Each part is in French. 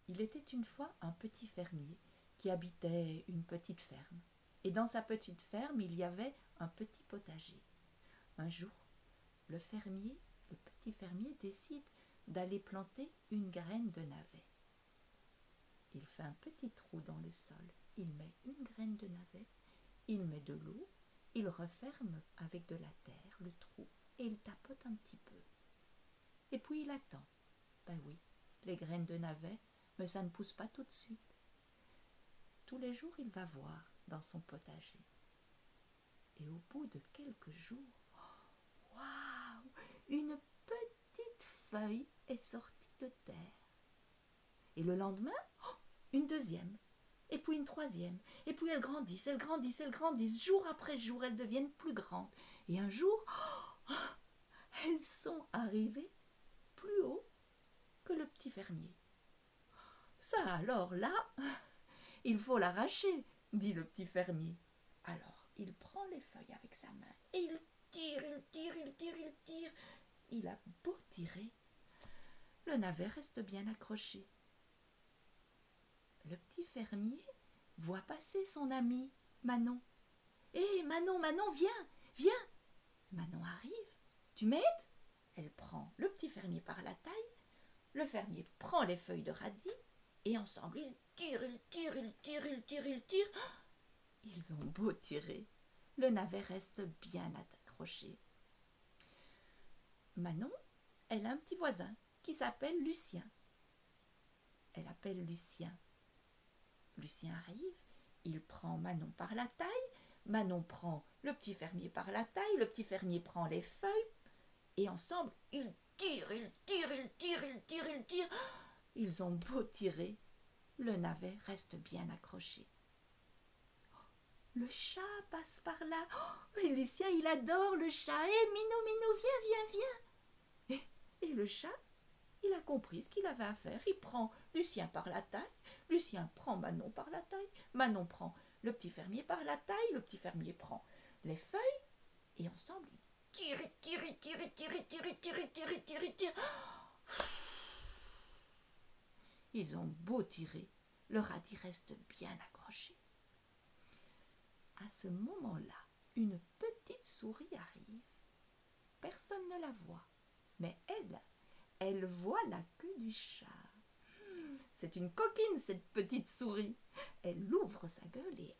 Il était une fois un petit fermier qui habitait une petite ferme. Et dans sa petite ferme, il y avait un petit potager. Un jour, le petit fermier décide d'aller planter une graine de navet. Il fait un petit trou dans le sol, il met une graine de navet, il met de l'eau, il referme avec de la terre le trou et il tapote un petit peu. Et puis il attend. Ben oui, les graines de navet, mais ça ne pousse pas tout de suite. Tous les jours, il va voir dans son potager. Et au bout de quelques jours, waouh, une petite feuille est sortie de terre. Et le lendemain, une deuxième, et puis une troisième, et puis elles grandissent, elles grandissent, elles grandissent, jour après jour, elles deviennent plus grandes. Et un jour, elles sont arrivées plus haut que le petit fermier. Ça alors là, il faut l'arracher, dit le petit fermier. Alors il prend les feuilles avec sa main et il tire, il tire, il tire, il tire. Il a beau tirer, le navet reste bien accroché. Le petit fermier voit passer son ami Manon. Hé Manon, Manon, viens, viens. Manon arrive. Tu m'aides? Elle prend le petit fermier par la taille. Le fermier prend les feuilles de radis et ensemble ils tirent, ils tirent, ils tirent, ils tirent, ils tirent. Ils ont beau tirer, le navet reste bien accroché. Manon, elle a un petit voisin qui s'appelle Lucien. Elle appelle Lucien. Lucien arrive, il prend Manon par la taille, Manon prend le petit fermier par la taille, le petit fermier prend les feuilles, et ensemble, ils tirent, ils tirent, ils tirent, ils tirent, ils tirent. Ils ont beau tirer, le navet reste bien accroché. Le chat passe par là. Oh, et Lucien, il adore le chat. Hé, Minou, Minou, viens, viens, viens. Et le chat, il a compris ce qu'il avait à faire. Il prend Lucien par la taille, Lucien prend Manon par la taille, Manon prend le petit fermier par la taille, le petit fermier prend les feuilles, et ensemble, ils tirent, tirent, tirent, tirent, tirent, tirent, tirent, tirent, tirent. Ils ont beau tirer, le radis reste bien accroché. À ce moment-là, une petite souris arrive. Personne ne la voit, mais elle voit la queue du chat. C'est une coquine, cette petite souris. Elle ouvre sa gueule et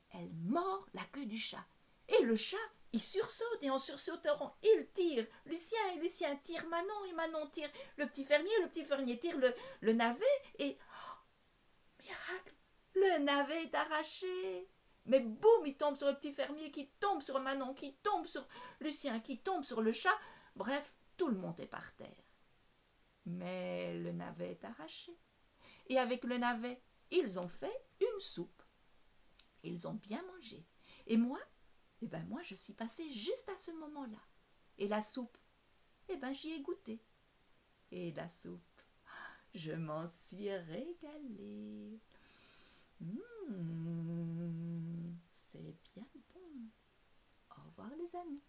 elle mord la queue du chat. Et le chat, il sursaute et en sursautant, il tire. Lucien et Lucien tirent Manon et Manon tire le petit fermier tire le navet et... Oh, miracle, le navet est arraché. Mais boum, il tombe sur le petit fermier qui tombe sur Manon, qui tombe sur Lucien, qui tombe sur le chat. Bref, tout le monde est par terre. Mais le navet est arraché. Et avec le navet, ils ont fait une soupe. Ils ont bien mangé. Et moi, moi, je suis passée juste à ce moment-là. Et la soupe, j'y ai goûté. Et la soupe, je m'en suis régalée. C'est bien bon. Au revoir les amis.